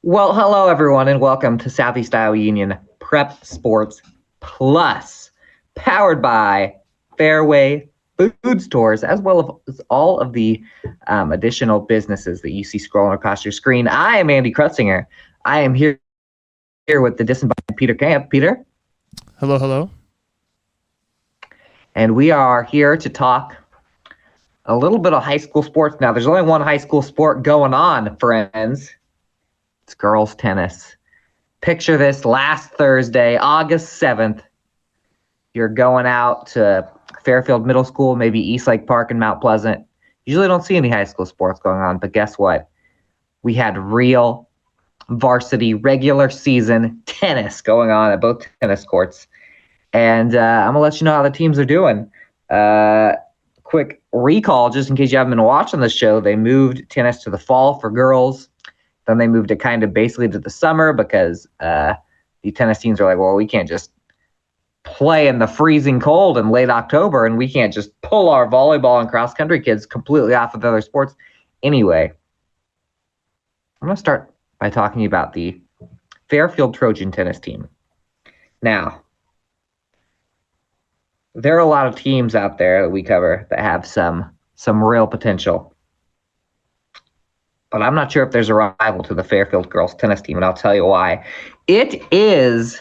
Well, hello everyone, and welcome to Southeast Iowa Union Prep Sports Plus, powered by Fairway Food Stores, as well as all of the additional businesses that you see scrolling across your screen. I am Andy Krutzinger. I am here with the disembodied Peter Camp. Peter? Hello, hello. And we are here to talk a little bit of high school sports. Now, there's only one high school sport going on, friends. It's girls tennis. Picture this: last Thursday, August 7th, you're going out to Fairfield Middle School, maybe Eastlake Park in Mount Pleasant. Usually don't see any high school sports going on, but guess what? We had real varsity regular season tennis going on at both tennis courts. And I'm going to let you know how the teams are doing. Quick recall, just in case you haven't been watching the show, they moved tennis to the fall for girls. Then they moved it kind of basically to the summer because the tennis teams are like, well, we can't just play in the freezing cold in late October, and we can't just pull our volleyball and cross-country kids completely off of the other sports. Anyway, I'm going to start by talking about the Fairfield Trojan tennis team. Now, there are a lot of teams out there that we cover that have some real potential. But I'm not sure if there's a rival to the Fairfield girls tennis team, and I'll tell you why. It is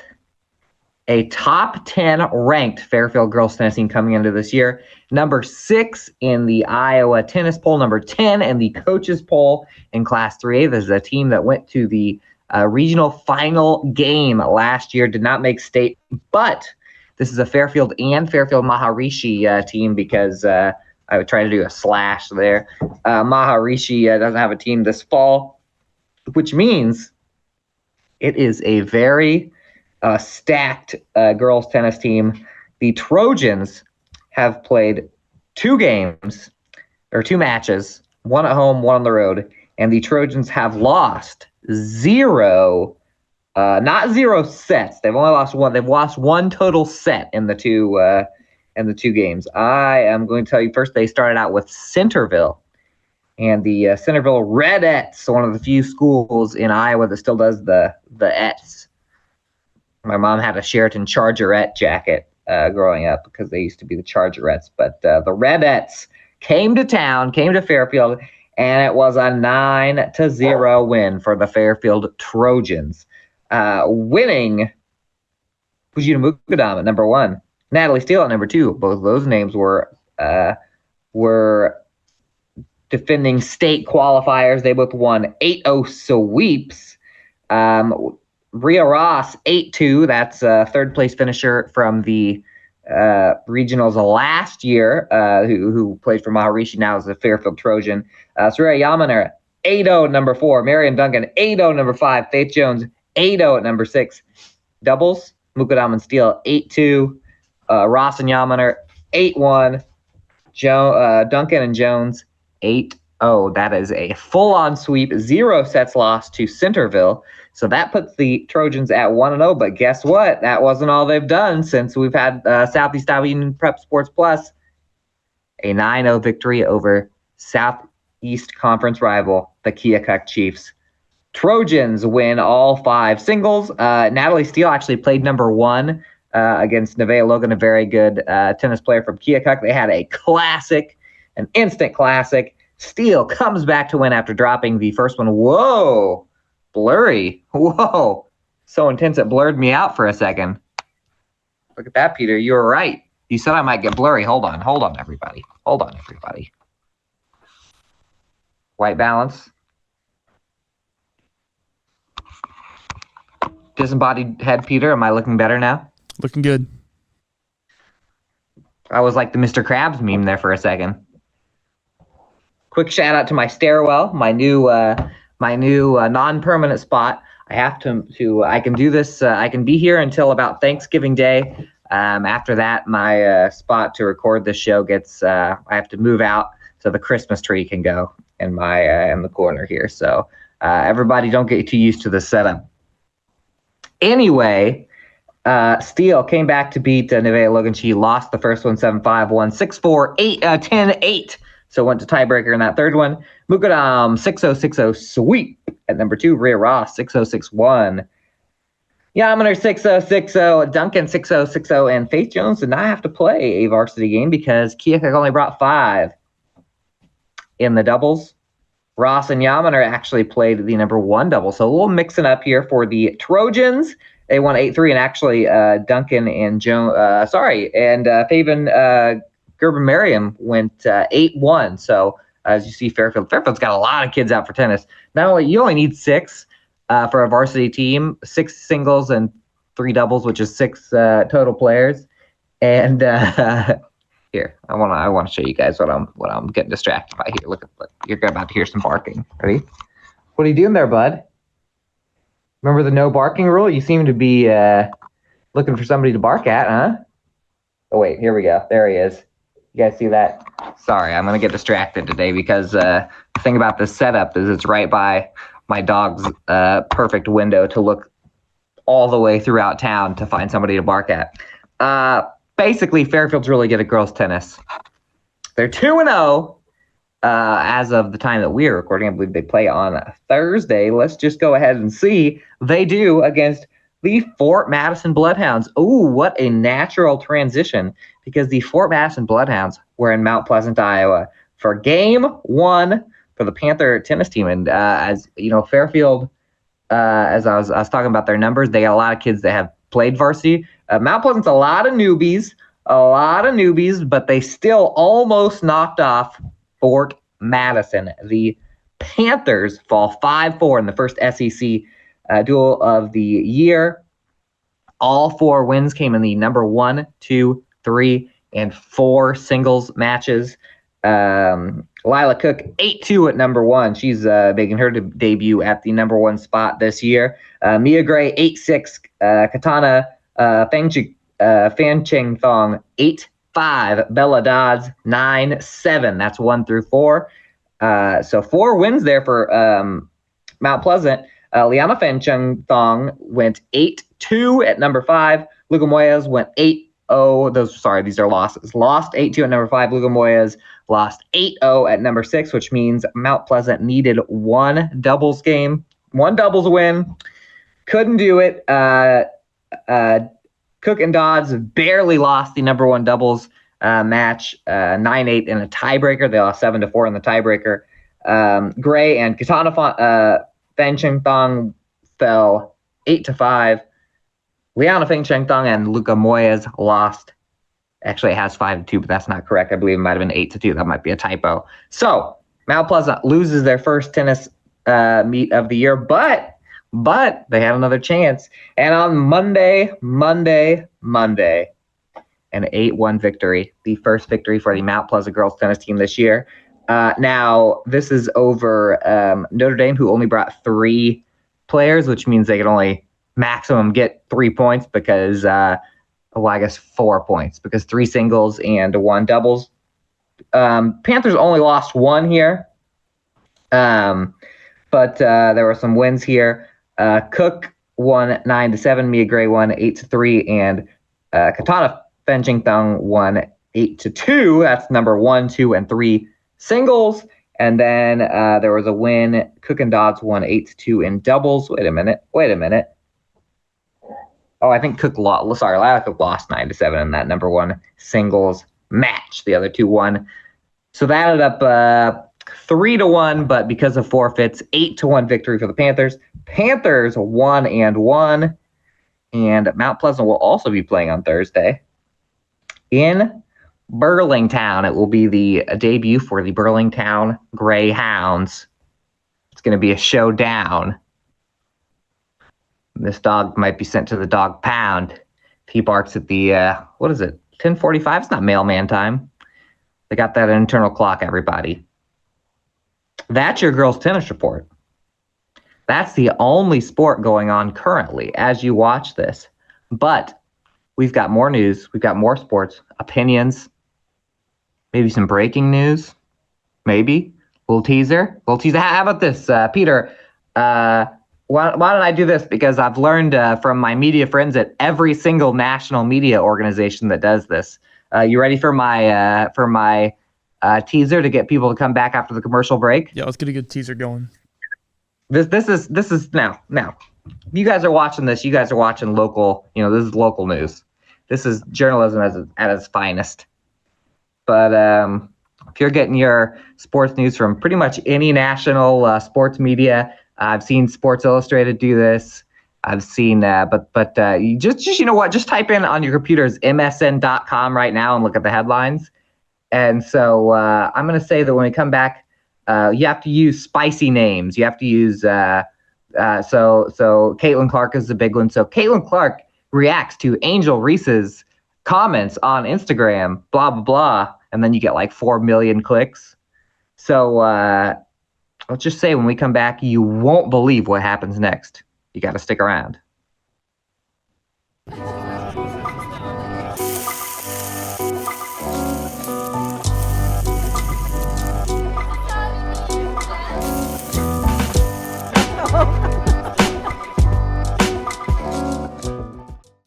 a top 10 ranked Fairfield girls tennis team coming into this year. Number 6 in the Iowa tennis poll, number 10 in the coaches poll in Class 3A. This is a team that went to the regional final game last year, did not make state, but this is a Fairfield and Fairfield Maharishi team because I would try to do a slash there. Maharishi doesn't have a team this fall, which means it is a very stacked girls tennis team. The Trojans have played 2 matches, one at home, one on the road, and the Trojans have lost not 0 sets. They've only lost one. They've lost 1 total set in the two games. I am going to tell you first, they started out with Centerville, and the Centerville Redettes, one of the few schools in Iowa that still does the Ets. My mom had a Sheraton Chargerette jacket growing up because they used to be the Chargerettes, but the Redettes came to Fairfield, and it was a 9-0 win for the Fairfield Trojans. Winning Fujita Mukadam at number 1. Natalie Steele at number 2. Both of those names were defending state qualifiers. They both won 8-0 sweeps. Rhea Ross, 8-2. That's a third-place finisher from the regionals last year, who played for Maharishi, now is a Fairfield Trojan. Surya Yamaner, 8-0 at number 4. Marion Duncan, 8-0 at number 5. Faith Jones, 8-0 at number 6. Doubles, Mukadam and Steele, 8-2. Ross and Yamaner, 8-1. Duncan and Jones, 8-0. That is a full-on sweep. 0 sets lost to Centerville. So that puts the Trojans at 1-0. But guess what? That wasn't all they've done since we've had Southeast Iowa Union Prep Sports Plus. A 9-0 victory over Southeast Conference rival, the Keokuk Chiefs. Trojans win all 5 singles. Natalie Steele actually played number 1 against Nevaeh Logan, a very good tennis player from Keokuk. They had an instant classic. Steele comes back to win after dropping the first one. Whoa, blurry. Whoa, so intense it blurred me out for a second. Look at that, Peter. You were right. You said I might get blurry. Hold on, everybody. White balance. Disembodied head, Peter. Am I looking better now? Looking good. I was like the Mr. Krabs meme there for a second. Quick shout out to my stairwell, my new non-permanent spot. I have to I can do this. I can be here until about Thanksgiving Day. After that, my spot to record this show gets. I have to move out so the Christmas tree can go in the corner here. So everybody, don't get too used to the setup. Anyway, Steele came back to beat Nevaeh Logan. She lost the first one 7-5, won 6-4, 10-8. so went to tiebreaker in that third one. Mukadam 6-0-6-0 sweep at number 2. Rhea Ross 6-0-6-1. Yaminer 6-0-6-0. Duncan 6-0-6-0. And Faith Jones did not have to play a varsity game because Keokuk only brought 5 in the doubles. Ross and Yaminer actually played the number 1 double. So a little mixing up here for the Trojans. They won 8-3, and actually Duncan and Faven Gerben Merriam went 8-1. So as you see, Fairfield's got a lot of kids out for tennis. Not only you only need 6 for a varsity team, 6 singles and 3 doubles, which is 6 total players. And here, I want to show you guys what I'm getting distracted by here. Look, you're about to hear some barking. Ready? What are you doing there, bud? Remember the no barking rule? You seem to be looking for somebody to bark at, huh? Oh, wait, here we go. There he is. You guys see that? Sorry, I'm going to get distracted today because the thing about this setup is it's right by my dog's perfect window to look all the way throughout town to find somebody to bark at. Basically, Fairfield's really good at girls' tennis. They're 2-0. As of the time that we are recording. I believe they play on Thursday. Let's just go ahead and see. They do against the Fort Madison Bloodhounds. Ooh, what a natural transition, because the Fort Madison Bloodhounds were in Mount Pleasant, Iowa for game 1 for the Panther tennis team. And as you know, Fairfield, as I was talking about their numbers, they got a lot of kids that have played varsity. Mount Pleasant's a lot of newbies, but they still almost knocked off Fort Madison. The Panthers fall 5-4 in the first SEC duel of the year. All 4 wins came in the number 1, 2, 3, and 4 singles matches. Lila Cook 8-2 at number 1. She's making her debut at the number 1 spot this year. Mia Gray 8-6. Katana Fancheng Thong 8-5. Bella Dodds 9-7. That's 1 through 4. So 4 wins there for Mount Pleasant. Liana Fancheng Thong went 8-2 at number 5. Lugo Moyes went 8-0. These are losses. Lost 8-2 at number 5. Lugo Moyes lost 8-0 at number 6, which means Mount Pleasant needed 1 doubles win. Couldn't do it. Cook and Dodds barely lost the number 1 doubles match, 9-8 in a tiebreaker. They lost 7-4 in the tiebreaker. Gray and Katana Fancheng Thong fell 8-5. Liana Fancheng Thong and Luca Moyes lost. Actually, it has 5-2, but that's not correct. I believe it might have been 8-2. That might be a typo. So Mount Pleasant loses their first tennis meet of the year, but they had another chance. And on Monday, an 8-1 victory, the first victory for the Mount Pleasant girls tennis team this year. Now, this is over Notre Dame, who only brought 3 players, which means they could only maximum get 3 points because, I guess 4 points, because 3 singles and 1 doubles. Panthers only lost 1 here, but there were some wins here. Cook won 9-7, Mia Gray won 8-3, and Katana Fancheng Thong won 8-2. That's number 1, 2, and 3 singles. And then there was a win. Cook and Dodds won 8-2 in doubles. Wait a minute. Oh, I think Cook lost. Sorry, Lila Cook lost 9-7 in that number 1 singles match. The other 2 won. So that ended up 3-1, but because of forfeits, 8-1 victory for the Panthers. Panthers 1-1, and Mount Pleasant will also be playing on Thursday in Burlingtown. It will be the debut for the Burlingtown Greyhounds. It's going to be a showdown. This dog might be sent to the dog pound if he barks at the 10:45. It's not mailman time. They got that internal clock, everybody. That's your girls' tennis report. That's the only sport going on currently as you watch this. But we've got more news. We've got more sports, opinions, maybe some breaking news, maybe. Little teaser. How about this, Peter? Why don't I do this? Because I've learned from my media friends at every single national media organization that does this. You ready for my teaser to get people to come back after the commercial break. Yeah, let's get a good teaser going. This is now. You guys are watching this. You guys are watching local. This is local news. This is journalism at its finest. But if you're getting your sports news from pretty much any national sports media, I've seen Sports Illustrated do this. I've seen, but you just you know what? Just type in on your computers msn.com right now and look at the headlines. And so I'm going to say that when we come back, you have to use spicy names. You have to use so Caitlin Clark is the big one. So Caitlin Clark reacts to Angel Reese's comments on Instagram, blah blah blah, and then you get like 4 million clicks. So let's just say when we come back, you won't believe what happens next. You got to stick around.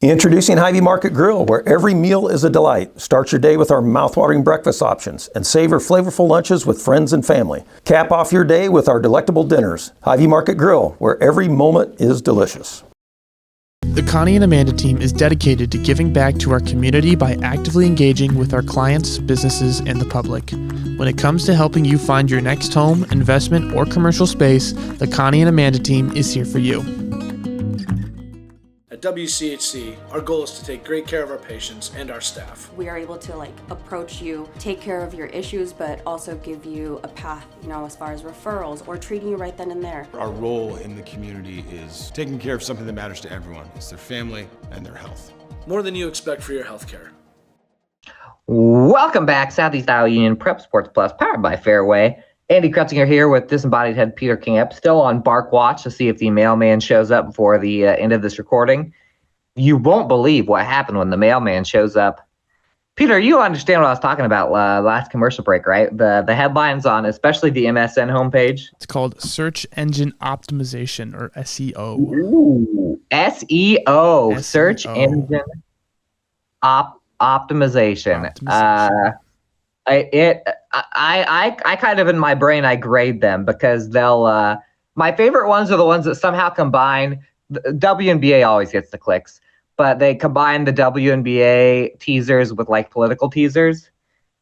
Introducing Hy-Vee Market Grill, where every meal is a delight. Start your day with our mouthwatering breakfast options and savor flavorful lunches with friends and family. Cap off your day with our delectable dinners. Hy-Vee Market Grill, where every moment is delicious. The Connie and Amanda team is dedicated to giving back to our community by actively engaging with our clients, businesses, and the public. When it comes to helping you find your next home, investment, or commercial space, the Connie and Amanda team is here for you. At WCHC, our goal is to take great care of our patients and our staff. We are able to approach you, take care of your issues, but also give you a path, as far as referrals or treating you right then and there. Our role in the community is taking care of something that matters to everyone. It's their family and their health. More than you expect for your health care. Welcome back, Southeast Iowa Union Prep Sports Plus, powered by Fairway. Andy Krutzinger here with disembodied head Peter Camp, still on Bark Watch to see if the mailman shows up before the end of this recording. You won't believe what happened when the mailman shows up. Peter, you understand what I was talking about last commercial break, right? The headlines on especially the MSN homepage. It's called Search Engine Optimization, or SEO. Ooh, SEO. Search Engine Optimization. I kind of in my brain I grade them because they'll my favorite ones are the ones that somehow combine the WNBA always gets the clicks, but they combine the WNBA teasers with political teasers,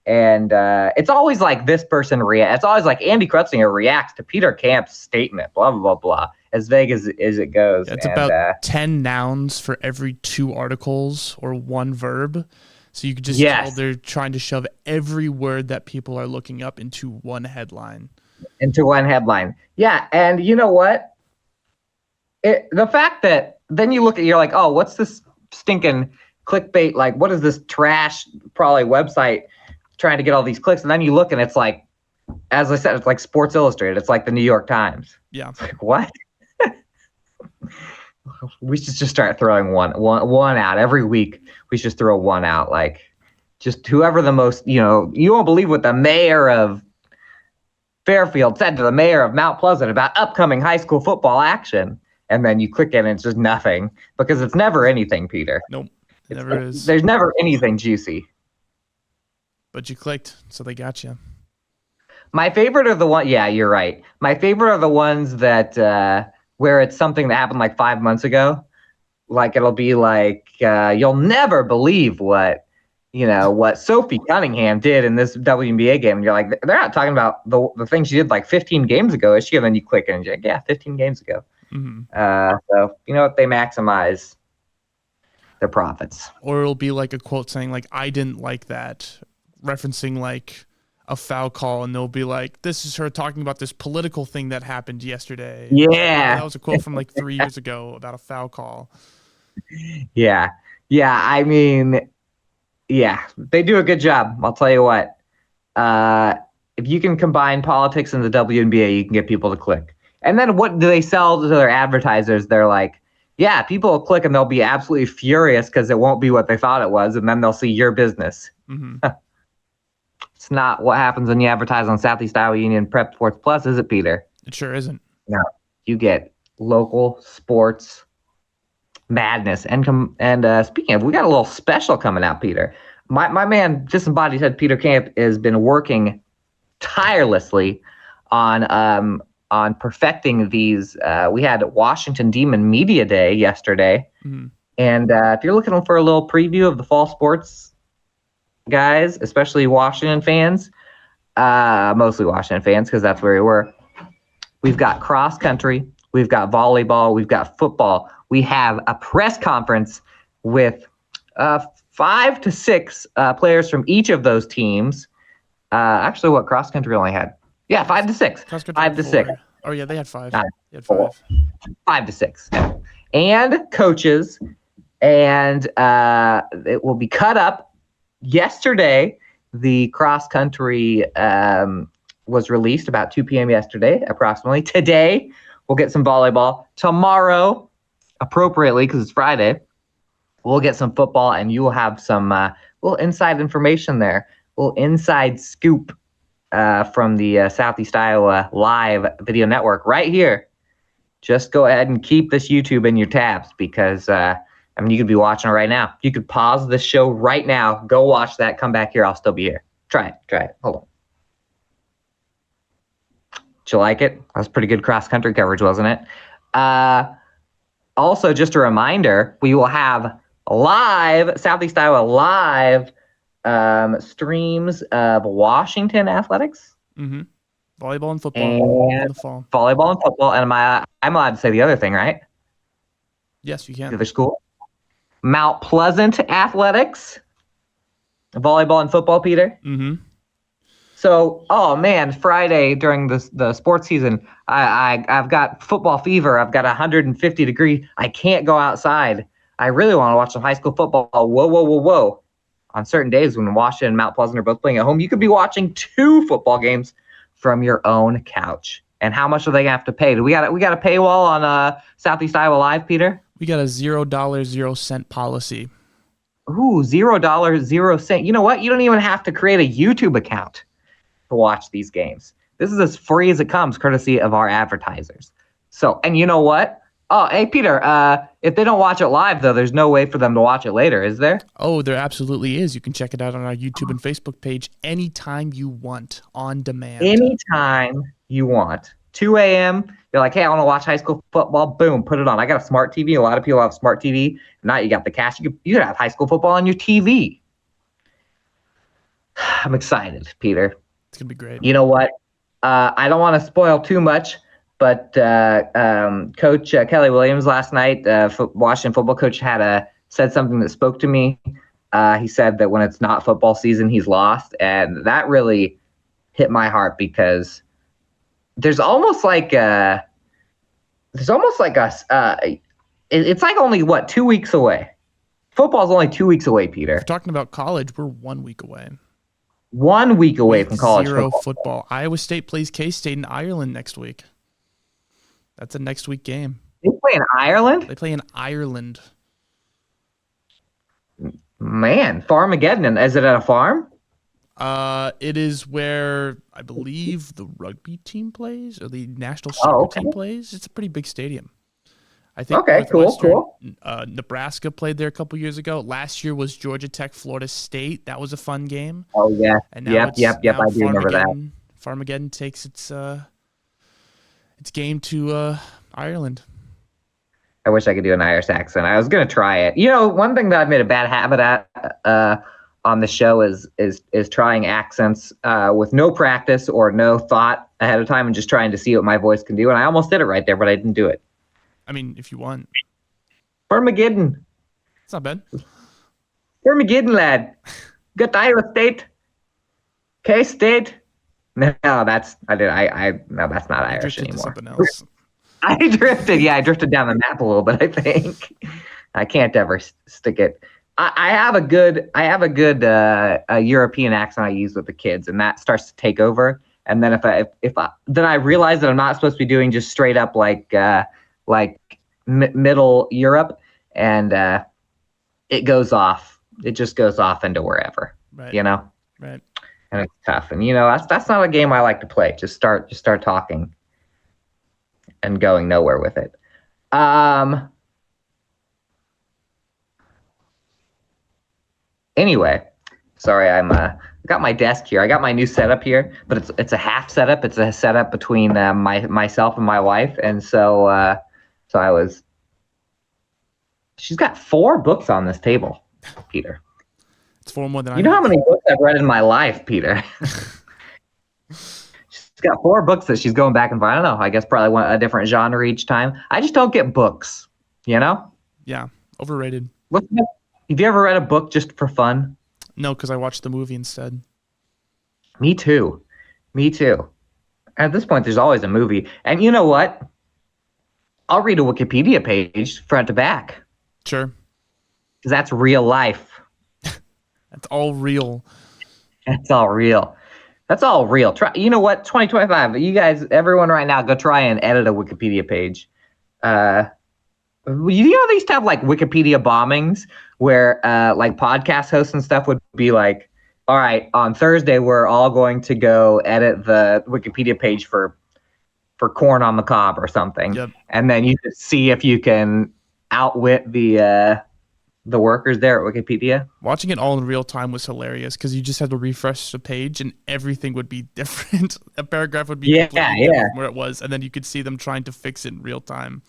and it's always like this person it's always like Andy Krutzinger reacts to Peter Camp's statement, blah blah blah blah, as vague as it goes. Yeah, it's about 10 nouns for every 2 articles or 1 verb. So you could just tell they're trying to shove every word that people are looking up into one headline. Yeah, and you know what? The fact that then you look at you're like, oh, what's this stinking clickbait? What is this trash probably website trying to get all these clicks? And then you look and it's like, as I said, it's like Sports Illustrated. It's like the New York Times. Yeah. It's like, what? We should just start throwing one out every week. We should just throw one out, just whoever the most, you won't believe what the mayor of Fairfield said to the mayor of Mount Pleasant about upcoming high school football action. And then you click it and it's just nothing because it's never anything, Peter. Nope, it never is. There's never anything juicy. But you clicked, so they got you. My favorite are the one. Yeah, you're right. My favorite are the ones that where it's something that happened 5 months ago. It'll be you'll never believe what Sophie Cunningham did in this WNBA game. And you're like, they're not talking about the thing she did 15 games ago, is she? And then you click it and you're like, yeah, 15 games ago. Mm-hmm. So you know what? They maximize their profits. Or it'll be a quote saying I didn't like that, referencing a foul call, and they'll be like, this is her talking about this political thing that happened yesterday. Yeah. That was a quote from 3 years ago about a foul call. Yeah. I mean, yeah, they do a good job. I'll tell you what. If you can combine politics and the WNBA, you can get people to click. And then what do they sell to their advertisers? They're like, yeah, people will click and they'll be absolutely furious because it won't be what they thought it was. And then they'll see your business. Mm-hmm. It's not what happens when you advertise on Southeast Iowa Union Prep Sports Plus, is it, Peter? It sure isn't. No. You get local sports madness. And speaking of, we got a little special coming out, Peter. My man, disembodied head Peter Camp, has been working tirelessly on perfecting these. We had Washington Demon Media Day yesterday. Mm-hmm. And if you're looking for a little preview of the fall sports, guys, especially Washington fans, mostly Washington fans because that's where we were, we've got cross country, we've got volleyball, we've got football. We have a press conference with 5 to 6 players from each of those teams. Actually, what cross country only had? Yeah, 5 to 6. 5 to 6. Oh, yeah, they had 5. They had 5. 5 to 6. And coaches. And it will be cut up. Yesterday, the cross country was released about 2 p.m. yesterday, approximately. Today, we'll get some volleyball. Tomorrow, appropriately, because it's Friday, we'll get some football, and you will have some little inside information there, little inside scoop from the Southeast Iowa Live Video Network right here. Just go ahead and keep this YouTube in your tabs because, you could be watching it right now. You could pause this show right now, go watch that, come back here. I'll still be here. Try it. Hold on. Did you like it? That was pretty good cross-country coverage, wasn't it? Also, just a reminder, we will have live, Southeast Iowa Live streams of Washington athletics. Mm-hmm. Volleyball and football in the fall. Volleyball and football. And I'm allowed to say the other thing, right? Yes, you can. The other school. Mount Pleasant athletics. Volleyball and football, Peter. Mm-hmm. So, oh man, Friday during the sports season, I've got football fever. I've got 150 degree. I can't go outside. I really want to watch some high school football. Whoa. On certain days when Washington and Mount Pleasant are both playing at home, you could be watching 2 football games from your own couch. And how much are they gonna have to pay? We got a paywall on Southeast Iowa Live, Peter? We got a $0, 0-cent policy. Ooh, $0, 0 cent. You know what? You don't even have to create a YouTube account to watch these games. This is as free as it comes, courtesy of our advertisers. So, and you know what? Oh, hey, Peter, if they don't watch it live, though, there's no way for them to watch it later, is there? Oh, there absolutely is. You can check it out on our YouTube and Facebook page anytime you want, on demand. Anytime you want. 2 a.m., you're like, hey, I want to watch high school football. Boom, put it on. I got a smart TV. A lot of people have smart TV. Now you got the cash. You could have high school football on your TV. I'm excited, Peter. It's going to be great. You know what? I don't want to spoil too much, but Coach Kelly Williams last night, Washington football coach, said something that spoke to me. He said that when it's not football season, he's lost. And that really hit my heart because there's almost like it's like only 2 weeks away. Football's only 2 weeks away, Peter. If we're talking about college, we're 1 week away. 1 week away from college football. Iowa State plays K-State in Ireland next week. That's a next week game. They play in Ireland? They play in Ireland. Man, Farmageddon. Is it at a farm? It is where I believe the rugby team plays or the national soccer team plays. It's a pretty big stadium. I think. Okay, cool. Nebraska played there a couple years ago. Last year was Georgia Tech, Florida State. That was a fun game. Oh yeah. And now yep. I do remember that. Farmageddon takes its game to Ireland. I wish I could do an Irish accent. I was gonna try it. You know, one thing that I've made a bad habit at on the show is trying accents with no practice or no thought ahead of time and just trying to see what my voice can do. And I almost did it right there, but I didn't do it. I mean, if you want. Farmageddon. It's not bad. Farmageddon, lad. Got Iowa State. K-State. No, that's not Irish anymore. Something else. I drifted down the map a little bit, I think. I can't ever stick it. I have a good European accent I use with the kids, and that starts to take over. And then then I realize that I'm not supposed to be doing just straight up like middle Europe, and it goes off. It just goes off into wherever, right. You know. Right. And it's tough, and that's not a game I like to play. Just start talking, and going nowhere with it. Anyway, Sorry, I got my desk here. I got my new setup here, but it's a half setup. It's a setup between myself and my wife, and so she's got 4 books on this table, Peter. It's 4 more than I You know have. how many books I've read in my life, Peter? She's got 4 books that she's going back and forth. I don't know. I guess probably a different genre each time. I just don't get books, you know? Yeah, overrated. Have you ever read a book just for fun? No, because I watched the movie instead. Me too. At this point, there's always a movie. And you know what? I'll read a Wikipedia page front to back. Sure. Because that's real life. That's all real. That's all real. Try. You know what? 2025. You guys, everyone right now, go try and edit a Wikipedia page. You know, they used to have like Wikipedia bombings where like podcast hosts and stuff would be like, all right, on Thursday, we're all going to go edit the Wikipedia page for corn on the cob or something. Yep. And then you just see if you can outwit the workers there at Wikipedia. Watching it all in real time was hilarious because you just had to refresh the page and everything would be different. A paragraph would be completely different from where it was, and then you could see them trying to fix it in real time.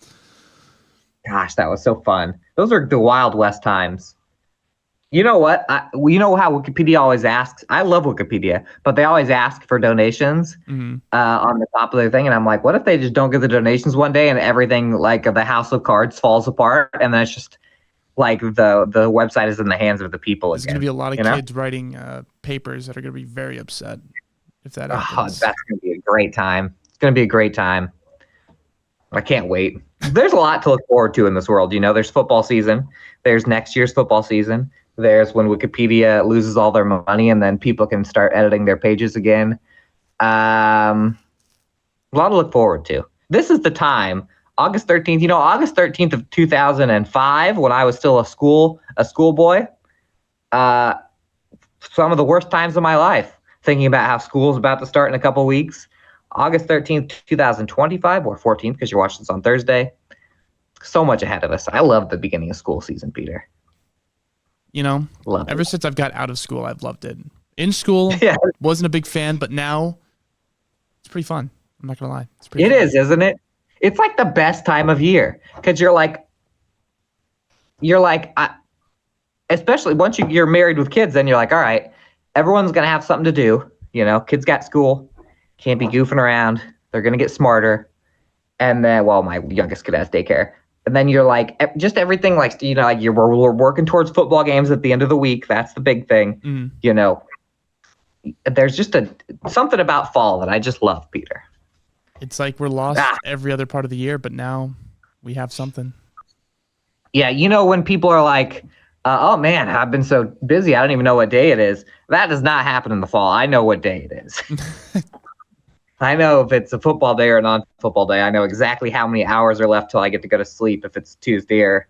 Gosh, that was so fun. Those are the Wild West times. You know what? You know how Wikipedia always asks? I love Wikipedia, but they always ask for donations on the top of their thing. And I'm like, what if they just don't get the donations one day and everything like the House of Cards falls apart? And then it's just like the website is in the hands of the people There's again. going to be a lot of kids writing papers that are going to be very upset if that happens. That's going to be a great time. It's going to be a great time. I can't wait. There's a lot to look forward to in this world. You know, there's football season. There's next year's football season. There's when Wikipedia loses all their money and then people can start editing their pages again. A lot to look forward to. This is the time, August 13th. You know, August 13th of 2005, when I was still a schoolboy, some of the worst times of my life, thinking about how school's about to start in a couple weeks. August 13th, 2025, or 14th, because you're watching this on Thursday. So much ahead of us. I love the beginning of school season, Peter. You know, ever since I've got out of school, I've loved it. In school, wasn't a big fan, but now it's pretty fun. I'm not going to lie. It's pretty fun. It is, isn't it? It's like the best time of year because you're like, especially once you're married with kids, then you're like, all right, everyone's going to have something to do. You know, kids got school, can't be goofing around. They're going to get smarter. And then, well, my youngest kid has daycare. And then you're like, just everything like, you know, like we're working towards football games at the end of the week. That's the big thing. You know, there's just something about fall that I just love, Peter. It's like we're lost every other part of the year, but now we have something. Yeah. You know, when people are like, oh man, I've been so busy. I don't even know what day it is. That does not happen in the fall. I know what day it is. I know if it's a football day or a non-football day. I know exactly how many hours are left till I get to go to sleep. If it's Tuesday or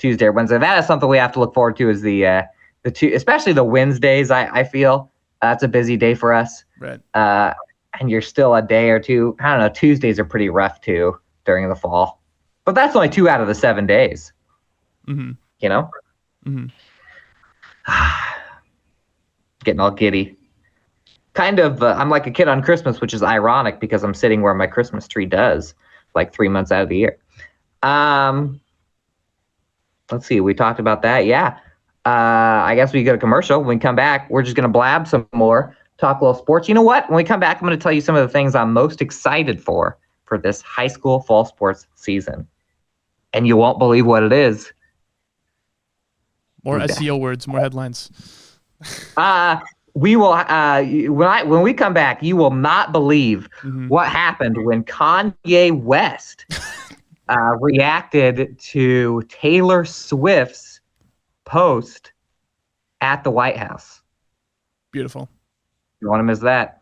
Wednesday, that is something we have to look forward to. Is the two, especially the Wednesdays. I feel that's a busy day for us. Right. And you're still a day or two. I don't know. Tuesdays are pretty rough too during the fall, but that's only 2 out of the 7 days. You know. Getting all giddy. Kind of, I'm like a kid on Christmas, which is ironic because I'm sitting where my Christmas tree does, like 3 months out of the year. Let's see, we talked about that. Yeah. I guess we go to commercial. When we come back, we're just going to blab some more, talk a little sports. You know what? When we come back, I'm going to tell you some of the things I'm most excited for this high school fall sports season. And you won't believe what it is. More SEO words, more headlines. We will when we come back, you will not believe what happened when Kanye West reacted to Taylor Swift's post at the White House. Beautiful. You want to miss that?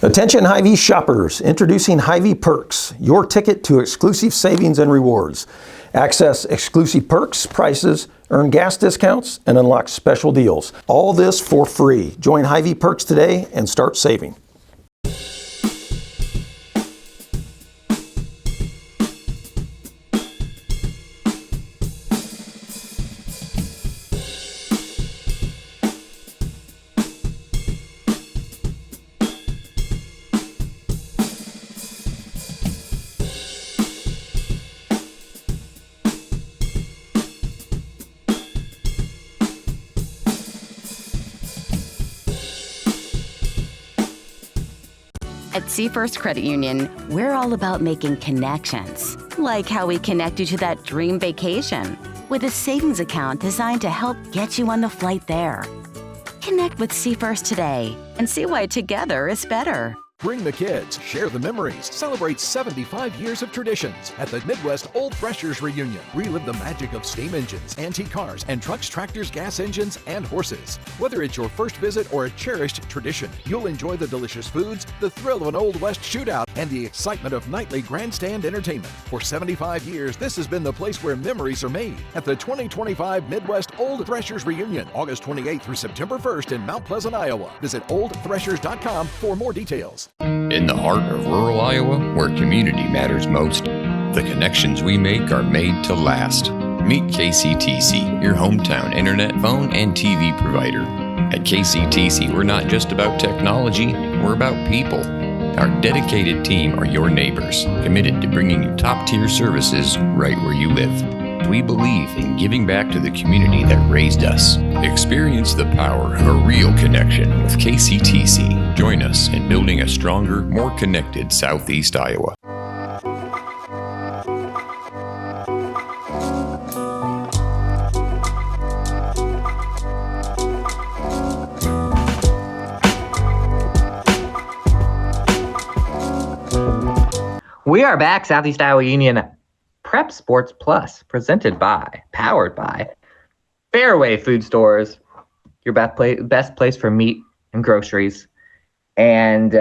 Attention Hy-Vee shoppers, introducing Hy-Vee Perks, your ticket to exclusive savings and rewards. Access exclusive perks, prices, earn gas discounts, and unlock special deals. All this for free. Join Hy-Vee Perks today and start saving. Seafirst Credit Union, we're all about making connections, like how we connect you to that dream vacation with a savings account designed to help get you on the flight there. Connect with Seafirst today and see why together is better. Bring the kids, share the memories, celebrate 75 years of traditions at the Midwest Old Threshers Reunion. Relive the magic of steam engines, antique cars, and trucks, tractors, gas engines, and horses. Whether it's your first visit or a cherished tradition, you'll enjoy the delicious foods, the thrill of an Old West shootout, and the excitement of nightly grandstand entertainment. For 75 years, this has been the place where memories are made at the 2025 Midwest Old Threshers Reunion, August 28th through September 1st in Mount Pleasant, Iowa. Visit oldthreshers.com for more details. In the heart of rural Iowa, where community matters most, the connections we make are made to last. Meet KCTC, your hometown internet, phone, and TV provider. At KCTC, we're not just about technology, we're about people. Our dedicated team are your neighbors, committed to bringing you top-tier services right where you live. We believe in giving back to the community that raised us. Experience the power of a real connection with KCTC. Join us in building a stronger, more connected Southeast Iowa. We are back, Southeast Iowa Union Prep Sports Plus, powered by Fairway Food Stores, your best place for meat and groceries. And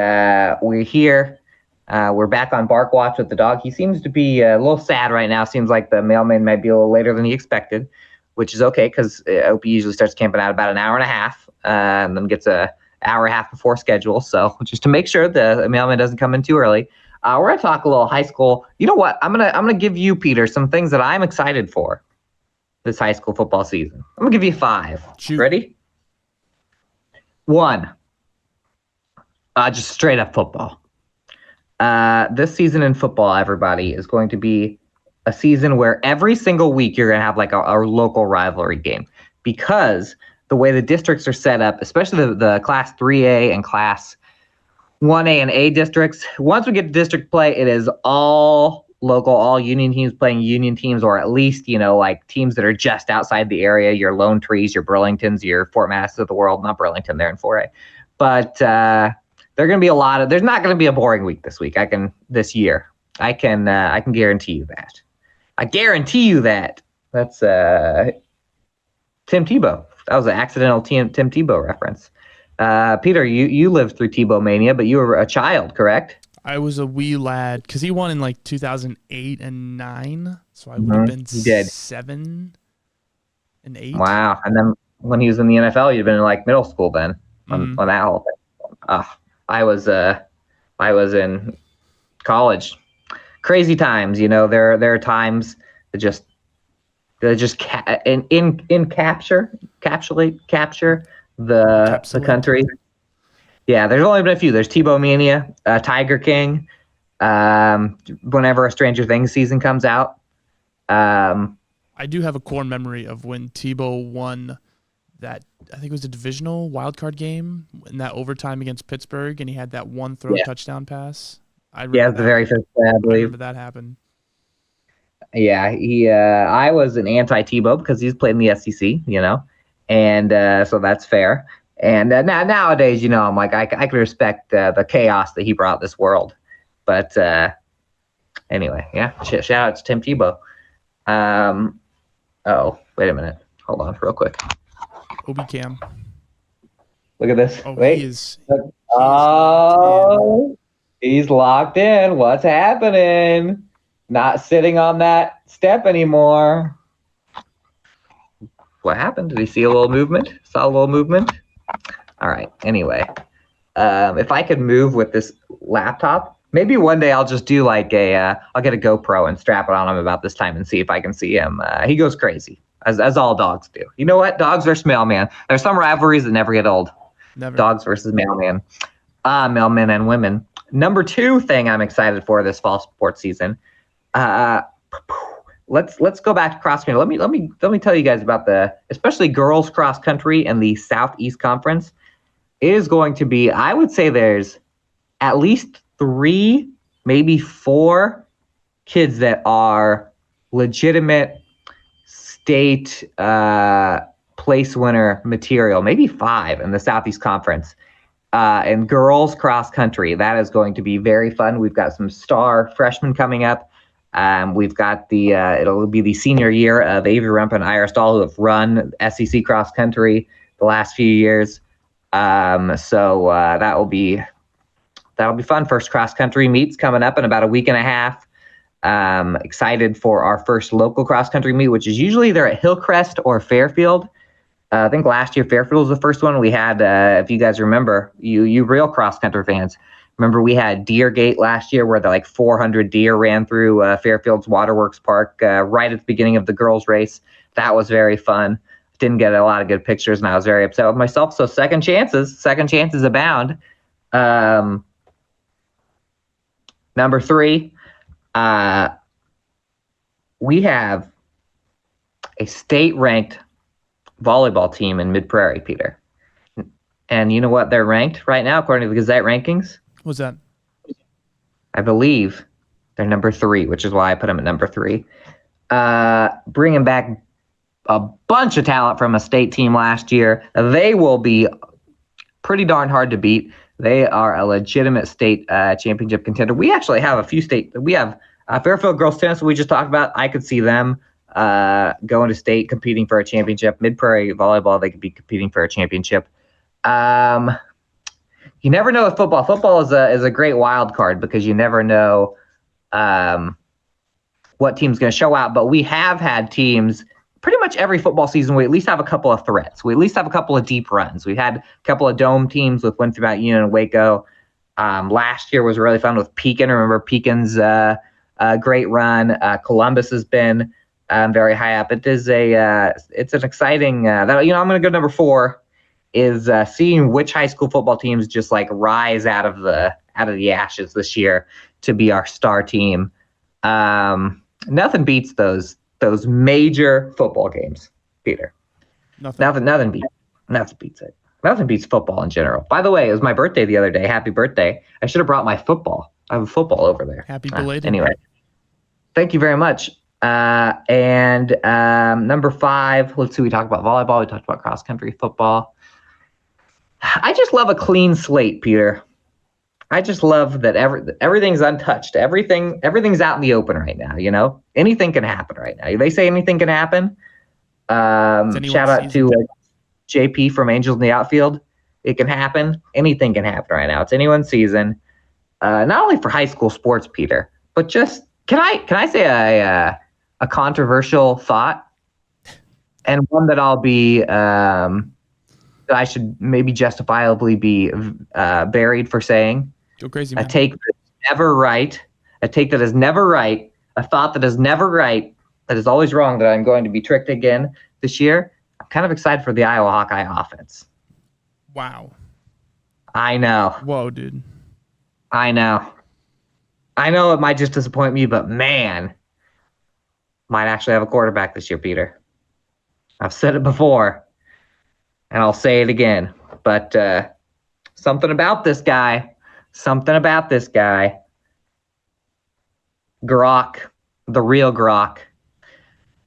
we're here. We're back on Bark Watch with the dog. He seems to be a little sad right now. Seems like the mailman might be a little later than he expected, which is okay because Opie usually starts camping out about an hour and a half and then gets an hour and a half before schedule. So just to make sure the mailman doesn't come in too early. We're gonna talk a little high school. You know what? I'm gonna give you, Peter, some things that I'm excited for this high school football season. I'm gonna give you 5. Shoot. Ready? 1. Just straight up football. This season in football, everybody, is going to be a season where every single week you're gonna have like a local rivalry game, because the way the districts are set up, especially the Class 3A and Class 1A and A districts. Once we get to district play, it is all local, all union teams playing union teams, or at least, like teams that are just outside the area, your Lone Trees, your Burlingtons, your Fort Masses of the world. Not Burlington, they're in 4A. But they're going to be there's not going to be a boring week this week. This year. I can guarantee you that. I guarantee you that. That's Tim Tebow. That was an accidental Tim Tebow reference. Peter, you lived through Tebow Mania, but you were a child, correct? I was a wee lad because he won in like 2008 and 9, so I would have been 7 and 8. Wow! And then when he was in the NFL, you'd been in like middle school then on that whole thing. I was in college. Crazy times, There are times that just capture the country. Yeah, there's only been a few. There's Tebow Mania, Tiger King, whenever a Stranger Things season comes out. I do have a core memory of when Tebow won that, I think it was a divisional wildcard game in that overtime against Pittsburgh, and he had that one touchdown pass. The very first play, I believe. I remember that happened. Yeah, I was an anti-Tebow because he's played in the SEC, and so that's fair. And nowadays, I'm like, I can respect the chaos that he brought this world. But anyway, yeah, shout out to Tim Tebow. Oh, wait a minute. Hold on real quick. Obi Cam. Look at this. Oh, wait. He's locked in. What's happening? Not sitting on that step anymore. What happened? Did he see a little movement? Saw a little movement? All right. Anyway, if I could move with this laptop, maybe one day I'll just do like I'll get a GoPro and strap it on him about this time and see if I can see him. He goes crazy, as all dogs do. You know what? Dogs versus mailman. There's some rivalries that never get old. Never. Dogs versus mailman. Mailmen and women. Number 2 thing I'm excited for this fall sports season. Let's go back to cross country. Let me tell you guys about especially girls cross country and the Southeast Conference. It is going to be, I would say there's at least 3, maybe 4 kids that are legitimate state place winner material, maybe 5 in the Southeast Conference. And girls cross country, that is going to be very fun. We've got some star freshmen coming up. We've got it'll be the senior year of Avery Rump and Iris Dahl, who have run SEC cross country the last few years. So that'll be fun. First cross country meets coming up in about a week and a half. Excited for our first local cross country meet, which is usually either at Hillcrest or Fairfield. I think last year Fairfield was the first one. We had, if you guys remember, you real cross country fans, remember we had Deer Gate last year where the 400 deer ran through Fairfield's Waterworks Park right at the beginning of the girls' race. That was very fun. Didn't get a lot of good pictures, and I was very upset with myself. So second chances abound. Number 3, we have a state-ranked volleyball team in Mid-Prairie, Peter. And you know what they're ranked right now, according to the Gazette rankings? What's that? I believe they're number 3, which is why I put them at number 3. Bringing back a bunch of talent from a state team last year. They will be pretty darn hard to beat. They are a legitimate state championship contender. We actually have a few we have Fairfield girls tennis we just talked about. I could see them going to state, competing for a championship. Mid-Prairie volleyball, they could be competing for a championship. You never know with football. Football is a great wild card because you never know what team's going to show out. But we have had teams pretty much every football season. We at least have a couple of threats. We at least have a couple of deep runs. We've had a couple of dome teams with Winthrop Mount Union and Waco. Last year was really fun with Pekin. Remember Pekin's great run. Columbus has been very high up. It's an exciting. I'm going to go number 4. Is seeing which high school football teams just rise out of the ashes this year to be our star team. Nothing beats those major football games, Peter. Nothing beats it. Nothing beats football in general. By the way, it was my birthday the other day. Happy birthday! I should have brought my football. I have a football over there. Happy belated. Anyway, thank you very much. And number 5. Let's see. We talked about volleyball. We talked about cross country, football. I just love a clean slate, Peter. I just love that everything's untouched. Everything's out in the open right now. Anything can happen right now. They say anything can happen. Shout out to JP from Angels in the Outfield. It can happen. Anything can happen right now. It's anyone's season. Not only for high school sports, Peter, but just can I say a controversial thought, and one that I'll be I should maybe justifiably be buried for saying. Go crazy, man. A take that is never right. A take that is never right. A thought that is never right. That is always wrong. That I'm going to be tricked again this year. I'm kind of excited for the Iowa Hawkeye offense. Wow. I know. Whoa, dude. I know it might just disappoint me, but man, might actually have a quarterback this year, Peter. I've said it before. And I'll say it again, but something about this guy, Grok, the real Grok.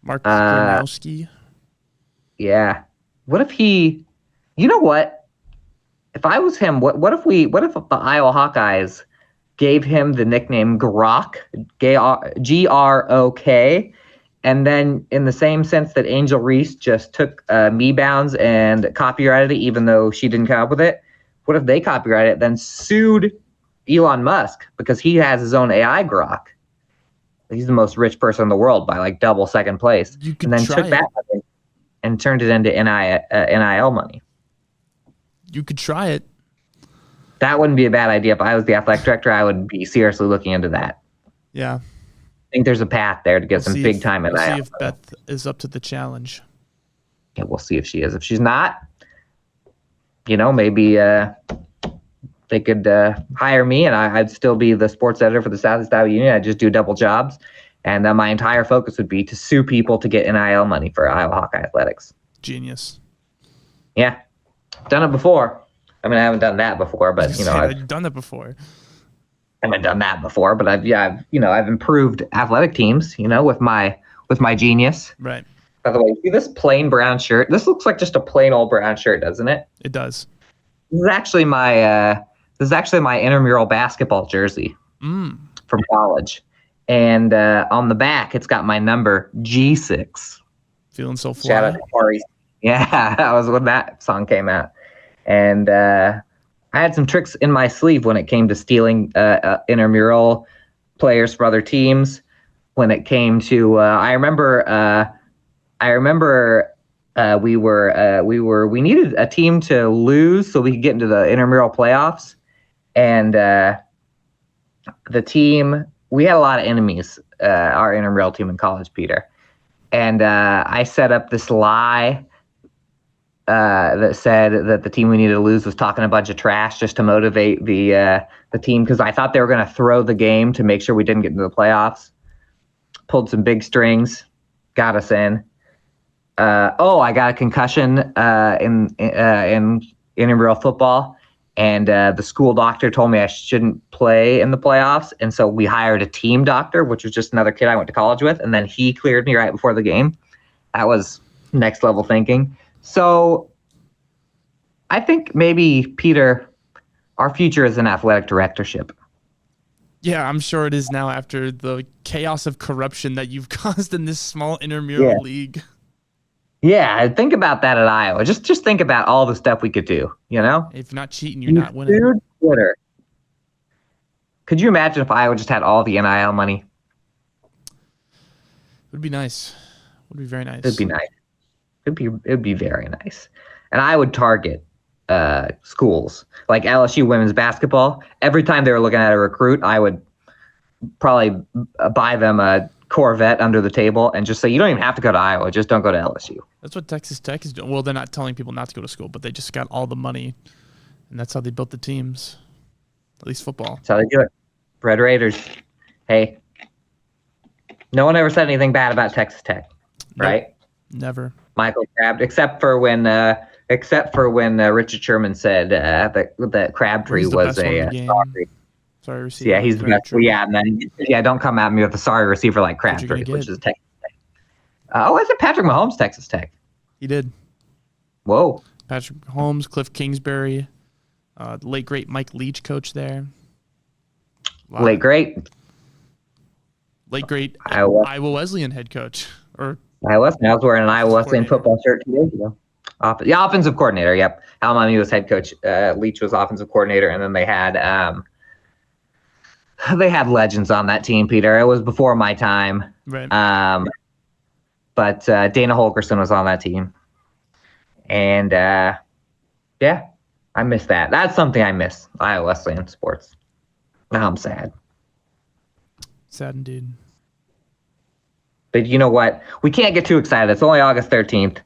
Mark Gronowski. Yeah. What if he, you know what? If I was him, what if the Iowa Hawkeyes gave him the nickname Grok, Grok, and then in the same sense that Angel Reese just took Me Bounds and copyrighted it, even though she didn't come up with it, what if they copyrighted it, then sued Elon Musk because he has his own AI Grok? He's the most rich person in the world by double second place. And then took that and turned it into NIL money. You could try it. That wouldn't be a bad idea. If I was the athletic director, I would be seriously looking into that. Yeah. I think there's a path there to get some big time in that. We'll see if Beth is up to the challenge. Yeah, we'll see if she is. If she's not, maybe they could hire me, and I'd still be the sports editor for the Southeast Iowa Union. I'd just do double jobs, and my entire focus would be to sue people to get NIL money for Iowa Hawkeye athletics. Genius. Yeah, done it before. I mean, I haven't done that before, but I've done that before. haven't done that before, but I've improved athletic teams, with my genius. Right. By the way, see this plain brown shirt? This looks like just a plain old brown shirt, doesn't it? It does. This is actually my intramural basketball jersey from college. And on the back, it's got my number G6. Feeling so fly. Shout out to Corey. Yeah, that was when that song came out. And I had some tricks in my sleeve when it came to stealing intramural players for other teams. When it came to, I remember we needed a team to lose so we could get into the intramural playoffs. And the team, we had a lot of enemies, our intramural team in college, Peter. And I set up this lie that said that the team we needed to lose was talking a bunch of trash just to motivate the team, because I thought they were going to throw the game to make sure we didn't get into the playoffs. Pulled some big strings, got us in. I got a concussion in intramural football, and the school doctor told me I shouldn't play in the playoffs, and so we hired a team doctor, which was just another kid I went to college with, and then he cleared me right before the game. That was next level thinking. So I think maybe, Peter, our future is an athletic directorship. Yeah, I'm sure it is now after the chaos of corruption that you've caused in this small intramural league. Yeah, think about that at Iowa. Just think about all the stuff we could do, If you're not cheating, you're not winning. Dude, Twitter. Could you imagine if Iowa just had all the NIL money? It would be nice. It would be very nice. It'd be nice. It'd be very nice. And I would target schools like LSU women's basketball. Every time they were looking at a recruit, I would probably buy them a Corvette under the table and just say, you don't even have to go to Iowa, just don't go to LSU. That's what Texas Tech is doing. Well, they're not telling people not to go to school, but they just got all the money, and that's how they built the teams, at least football. That's how they do it. Red Raiders. Hey, no one ever said anything bad about Texas Tech, right? Never. Michael Crabtree, except for when Richard Sherman said that Crabtree was a sorry receiver. Yeah, he's the best. Well, yeah, and then don't come at me with a sorry receiver like Crabtree, which is Texas Tech. Is it Patrick Mahomes, Texas Tech? He did. Whoa. Patrick Mahomes, Cliff Kingsbury, late great Mike Leach coach there. Wow. Late great Iowa Wesleyan head coach. Or I was wearing an Iowa Wesleyan football shirt 2 days ago. The offensive coordinator, yep. Al Mamie was head coach. Leach was offensive coordinator, and then they had legends on that team, Peter. It was before my time. Right. But Dana Holgerson was on that team. And I miss that. That's something I miss, Iowa Wesleyan sports. Now I'm sad. Sad indeed. But you know what? We can't get too excited. It's only August 13th.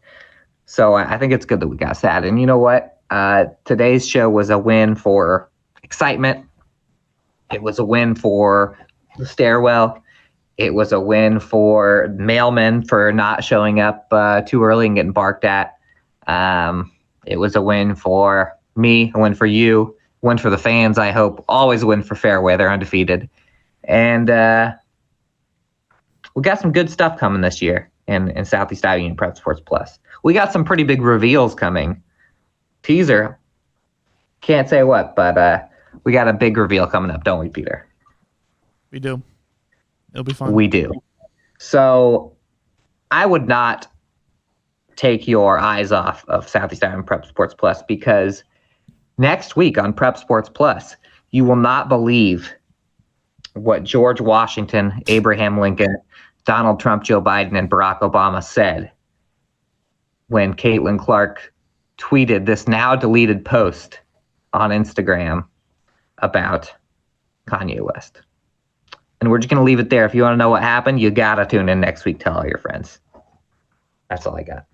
So I think it's good that we got sad. And you know what? Today's show was a win for excitement. It was a win for the stairwell. It was a win for mailmen for not showing up too early and getting barked at. It was a win for me, a win for you, a win for the fans, I hope. Always a win for Fairway. They're undefeated. And we got some good stuff coming this year in Southeast Iowa Union Prep Sports Plus. We got some pretty big reveals coming. Teaser. Can't say what, but we got a big reveal coming up, don't we, Peter? We do. It'll be fun. We do. So I would not take your eyes off of Southeast Iowa Prep Sports Plus, because next week on Prep Sports Plus, you will not believe what George Washington, Abraham Lincoln, Donald Trump, Joe Biden, and Barack Obama said when Caitlin Clark tweeted this now deleted post on Instagram about Kanye West. And we're just going to leave it there. If you want to know what happened, you got to tune in next week. Tell all your friends. That's all I got.